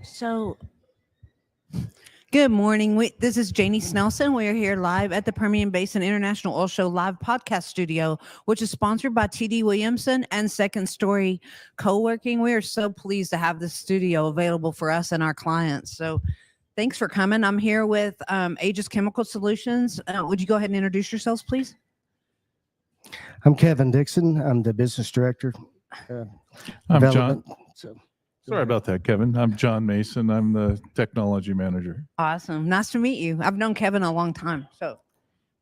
So, good morning. This is Janie Snelson. We are here live at the Permian Basin International Oil Show live podcast studio, which is sponsored by TD Williamson and Second Story Co-working. We are so pleased to have this studio available for us and our clients. So, thanks for coming. I'm here with AEGIS Chemical Solutions. Would you go ahead and introduce yourselves, please? I'm Kevin Dixon. I'm the business director. I'm John. Sorry about that, Kevin. I'm John Mason. I'm the technology manager. Awesome. Nice to meet you. I've known Kevin a long time, so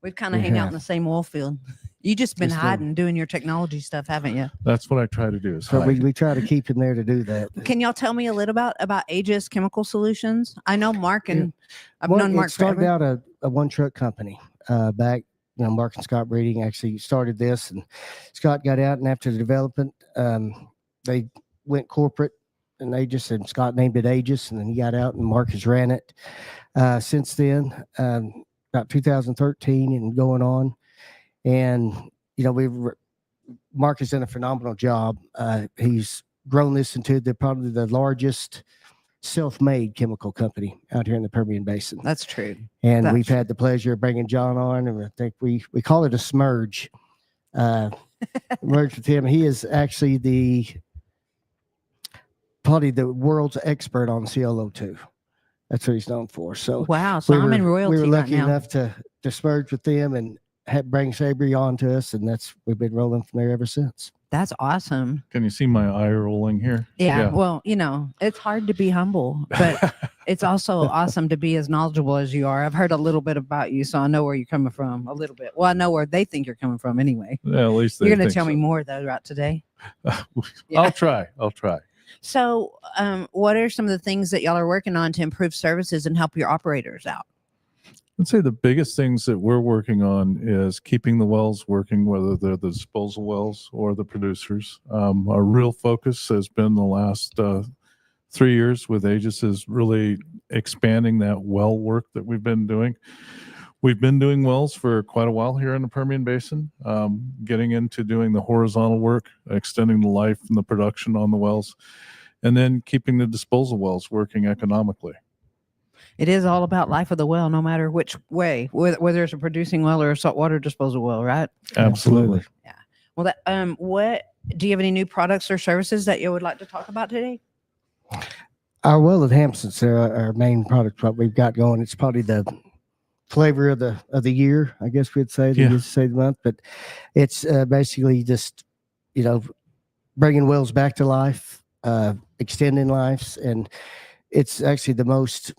we've kind of hang out in the same oil field. You just been hiding, doing your technology stuff, haven't you? That's what I try to do. So we try to keep him there to do that. Can y'all tell me a little about AEGIS Chemical Solutions? I know Mark and I've known Mark forever. It started out a one truck company back. Mark and Scott Breeding actually started this, and Scott got out, and after the development, they went corporate, and Aegis, and Scott named it Aegis, and then he got out, and Mark has ran it since then, about 2013 and going on. And Mark has done a phenomenal job. He's grown this into probably the largest self-made chemical company out here in the Permian Basin. That's true. And we've had the pleasure of bringing John on, and I think we call it a smurge. Merge with him. He is actually probably the world's expert on ClO2. That's what he's known for. So wow, so I'm in royalty. We were lucky right now. enough to merge with them and bring Sabri on to us, and we've been rolling from there ever since. That's awesome. Can you see my eye rolling here? Yeah. Well, it's hard to be humble, but it's also awesome to be as knowledgeable as you are. I've heard a little bit about you, so I know where you're coming from a little bit. Well, I know where they think you're coming from anyway. Yeah, at least you're going to tell me more though, right, today? I'll try. So, what are some of the things that y'all are working on to improve services and help your operators out? I'd say the biggest things that we're working on is keeping the wells working, whether they're the disposal wells or the producers. Our real focus has been the last 3 years with Aegis is really expanding that well work that we've been doing. We've been doing wells for quite a while here in the Permian Basin, getting into doing the horizontal work, extending the life and the production on the wells, and then keeping the disposal wells working economically. It is all about life of the well, no matter which way, whether it's a producing well or a saltwater disposal well, right? Absolutely. Yeah. Well, what do you have any new products or services that you would like to talk about today? Our well enhancements are our main product. What we've got going, it's probably the flavor of the year, I guess we'd say. The month, but it's basically just bringing wells back to life, extending lives, and it's actually the most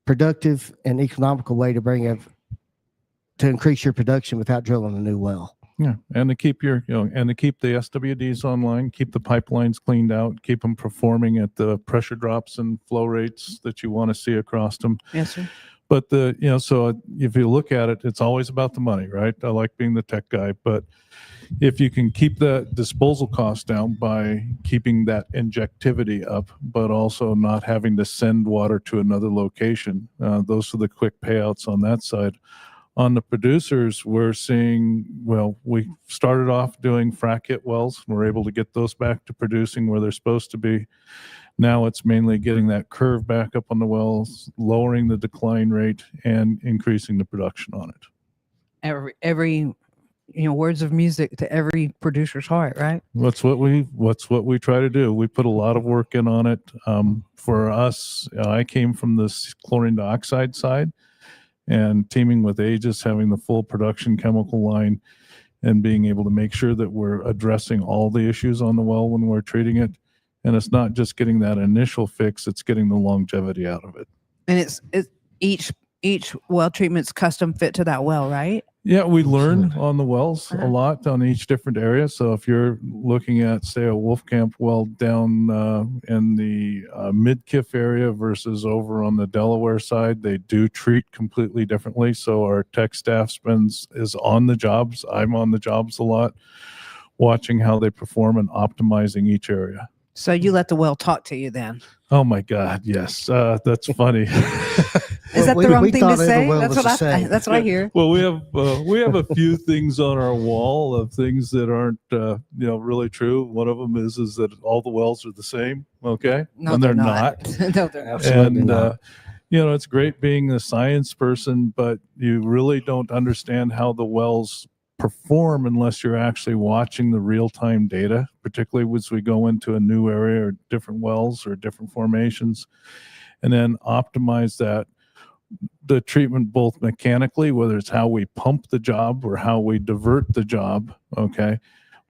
productive and economical way to increase your production without drilling a new well. Yeah, and to keep the SWDs online, keep the pipelines cleaned out, keep them performing at the pressure drops and flow rates that you want to see across them. Yes, sir. But so if you look at it, it's always about the money, right? I like being the tech guy, but if you can keep the disposal cost down by keeping that injectivity up, but also not having to send water to another location, those are the quick payouts on that side. On the producers, we're seeing, we started off doing frac kit wells. We're able to get those back to producing where they're supposed to be. Now it's mainly getting that curve back up on the wells, lowering the decline rate, and increasing the production on it. Every words of music to every producer's heart, right? That's what we try to do. We put a lot of work in on it. For us, I came from this chlorine dioxide side, and teaming with Aegis, having the full production chemical line, and being able to make sure that we're addressing all the issues on the well when we're treating it. And it's not just getting that initial fix; it's getting the longevity out of it. And it's each well treatment's custom fit to that well, right? Yeah, we learn on the wells a lot on each different area. So if you're looking at, say, a Wolfcamp well down in the Mid-Kiff area versus over on the Delaware side, they do treat completely differently. So our tech staff is on the jobs. I'm on the jobs a lot, watching how they perform and optimizing each area. So you let the well talk to you then? Oh my God, yes. That's funny. Is that we- the wrong we thing to thought every say? well That's was what the I. same. That's what I hear. Well, we have a few things on our wall of things that aren't really true. One of them is that all the wells are the same. Okay, No, and they're not. No, they're not. Absolutely and not. it's great being a science person, but you really don't understand how the wells perform unless you're actually watching the real-time data, particularly as we go into a new area or different wells or different formations, and then optimize the treatment both mechanically, whether it's how we pump the job or how we divert the job, okay,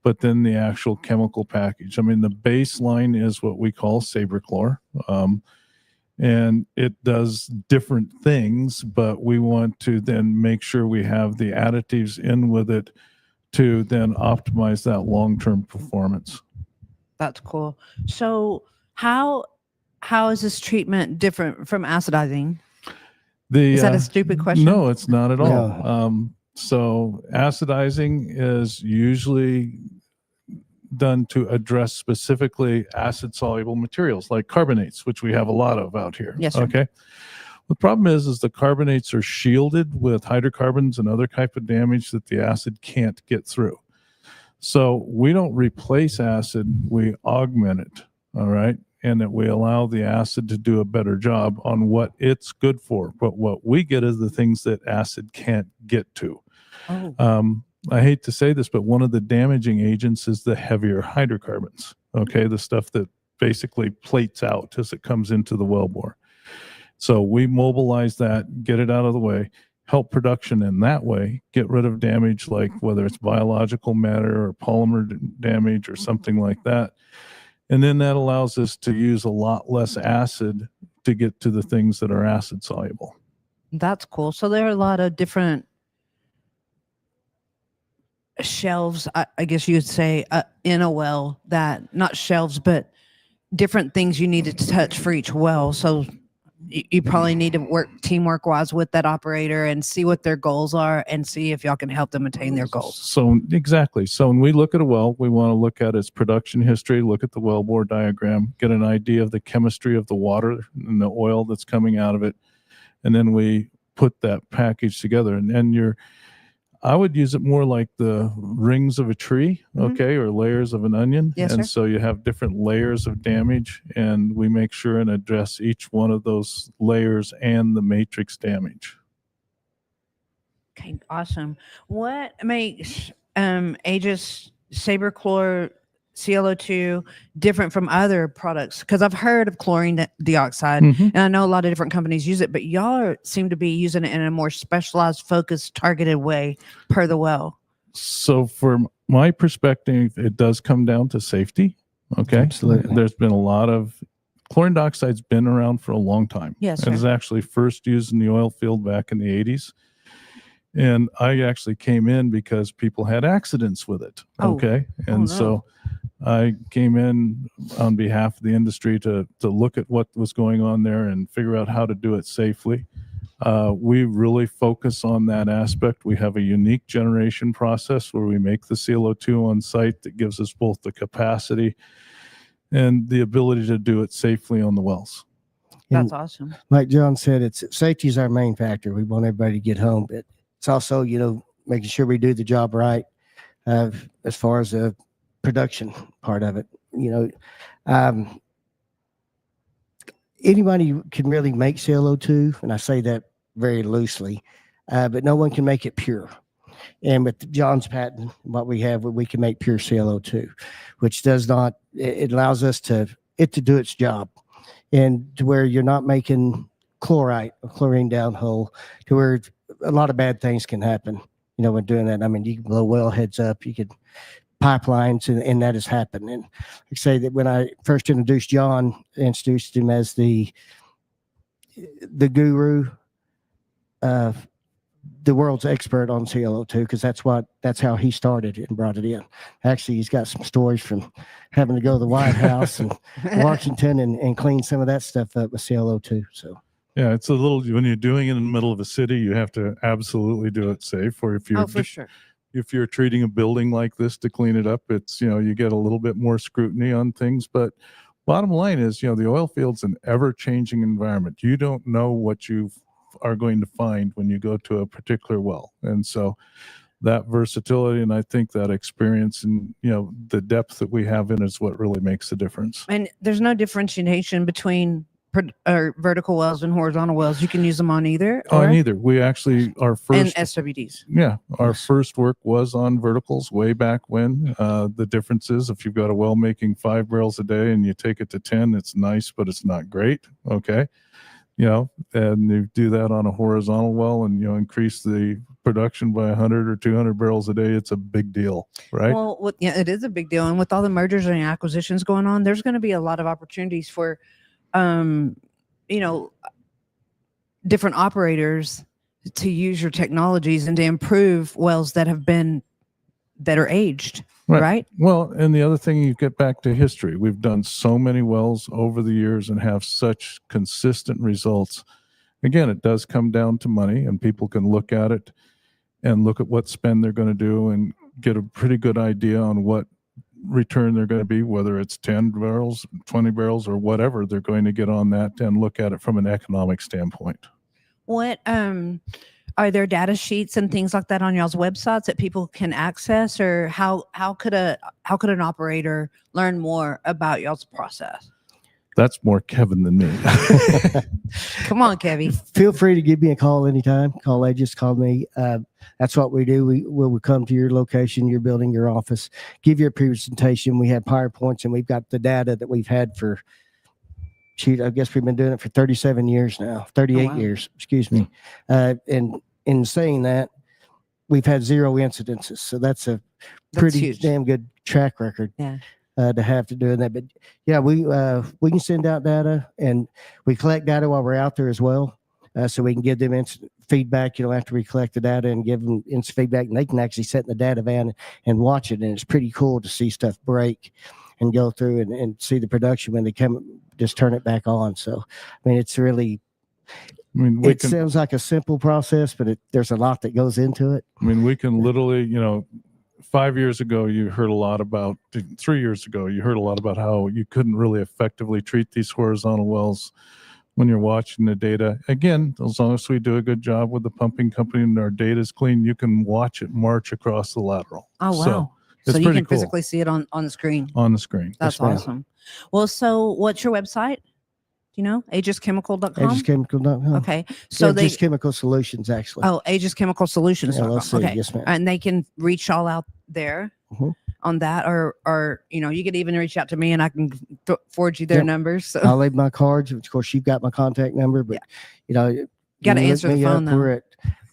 but then the actual chemical package. I mean, the baseline is what we call sabrichlor, and it does different things, but we want to then make sure we have the additives in with it to then optimize that long-term performance. That's cool. So how is this treatment different from acidizing? Is that a stupid question? No, it's not at all. No. So acidizing is usually done to address specifically acid-soluble materials like carbonates, which we have a lot of out here. Yes, sir. Okay. The problem is the carbonates are shielded with hydrocarbons and other type of damage that the acid can't get through. So we don't replace acid, we augment it. All right. And that we allow the acid to do a better job on what it's good for. But what we get is the things that acid can't get to. Oh. I hate to say this, but one of the damaging agents is the heavier hydrocarbons. Okay. The stuff that basically plates out as it comes into the wellbore. So we mobilize that, get it out of the way, help production in that way, get rid of damage like whether it's biological matter or polymer damage or something like that. And then that allows us to use a lot less acid to get to the things that are acid soluble. That's cool. So there are a lot of different shelves, I guess you would say, in a well, that not shelves, but different things you needed to touch for each well. So you probably need to work teamwork wise with that operator and see what their goals are and see if y'all can help them attain their goals. So exactly. So when we look at a well, we want to look at its production history, look at the wellbore diagram, get an idea of the chemistry of the water and the oil that's coming out of it. And then we put that package together. And I would use it more like the rings of a tree, okay, or layers of an onion. Yes, and sir. so you have different layers of damage, and we make sure and address each one of those layers and the matrix damage. Okay, awesome. What makes AEGIS Sabrichlor ClO2 different from other products? Because I've heard of chlorine dioxide, Mhm. and I know a lot of different companies use it, but y'all seem to be using it in a more specialized, focused, targeted way per the well. So from my perspective, it does come down to safety. Okay. Absolutely. There's been a lot of chlorine dioxide's been around for a long time. Yes, It sir. was actually first used in the oil field back in the 80s. And I actually came in because people had accidents with it. Oh. Okay. Oh, And no. so I came in on behalf of the industry to look at what was going on there and figure out how to do it safely. We really focus on that aspect. We have a unique generation process where we make the ClO2 on site that gives us both the capacity and the ability to do it safely on the wells. That's And awesome. like John said, it's safety is our main factor. We want everybody to get home, but it's also, making sure we do the job right as far as the production part of it. Anybody can really make ClO2, and I say that very loosely, but no one can make it pure. And with John's patent, what we have, we can make pure ClO2, which does not, it allows us to do its job, and to where you're not making chlorite or chlorine downhole, to where a lot of bad things can happen, when doing that. I mean, you can blow wellheads up, you could pipelines, and that has happened. And I say that when I first introduced John, I introduced him as the guru, the world's expert on ClO2, because that's how he started and brought it in. Actually, he's got some stories from having to go to the White House and Washington and clean some of that stuff up with ClO2. So Yeah, it's a little, when you're doing it in the middle of a city, you have to absolutely do it safe. Or if you're Oh, for sure. if you're treating a building like this to clean it up, it's, you get a little bit more scrutiny on things. But bottom line is, the oil field's an ever-changing environment. You don't know what you've are going to find when you go to a particular well. And so that versatility, and I think that experience and, the depth that we have in it is what really makes the difference. And there's no differentiation between vertical wells and horizontal wells. You can use them on either. On either. We actually, our first... And SWDs. Yeah. Our first work was on verticals way back when. The difference is if you've got a well making 5 barrels a day and you take it to 10, it's nice, but it's not great. Okay. And you do that on a horizontal well and, increase the production by 100 or 200 barrels a day, it's a big deal, right? Well, it is a big deal. And with all the mergers and acquisitions going on, there's going to be a lot of opportunities for, different operators to use your technologies and to improve wells that are aged, right? Well, and the other thing, you get back to history. We've done so many wells over the years and have such consistent results. Again, it does come down to money, and people can look at it and look at what spend they're going to do and get a pretty good idea on what return they're going to be, whether it's 10 barrels, 20 barrels, or whatever they're going to get on that, and look at it from an economic standpoint. What are there data sheets and things like that on y'all's websites that people can access, or how could an operator learn more about y'all's process? That's more Kevin than me. Come on, Kevin. Feel free to give me a call anytime. Call Aegis, call me. That's what we do. We'll come to your location, your building, your office, give you a presentation. We have PowerPoints, and we've got the data that we've had for, I guess we've been doing it for 37 years now, 38 years, excuse me. And in saying that, we've had 0 incidences. So that's a pretty damn good track record. Yeah. To have to do that. But yeah, we can send out data, and we collect data while we're out there as well. So we can give them instant feedback, after we collect the data and give them instant feedback, and they can actually sit in the data van and watch it. And it's pretty cool to see stuff break and go through and see the production when they come, just turn it back on. So, I mean, it's really, it sounds like a simple process, but there's a lot that goes into it. I mean, we can literally, 5 years ago, you heard a lot about, 3 years ago, you heard a lot about how you couldn't really effectively treat these horizontal wells when you're watching the data. Again, as long as we do a good job with the pumping company and our data is clean, you can watch it march across the lateral. Oh, wow. So you can physically see it on the screen. On the screen. That's awesome. Well, so what's your website? Do you know? AEGISchemical.com? AEGISchemical.com. Okay. So Aegis Chemical Solutions, actually. Oh, Aegis Chemical Solutions. Okay. Yes, ma'am. And they can reach all out there on that, or you could even reach out to me and I can forward you their numbers. So I'll leave my cards. Of course, you've got my contact number, but got to answer the phone though.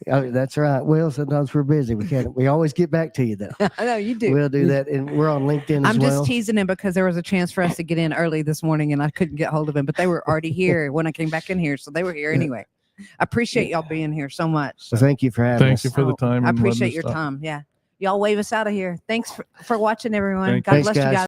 That's right. Well, sometimes we're busy. We always get back to you though. I know you do. We'll do that, and we're on LinkedIn as well. I'm just teasing him because there was a chance for us to get in early this morning, and I couldn't get hold of him. But they were already here when I came back in here, so they were here anyway. I appreciate y'all being here so much. So thank you for having us. Thank you for the time. I appreciate your time. Yeah, y'all wave us out of here. Thanks for watching, everyone. God bless you guys.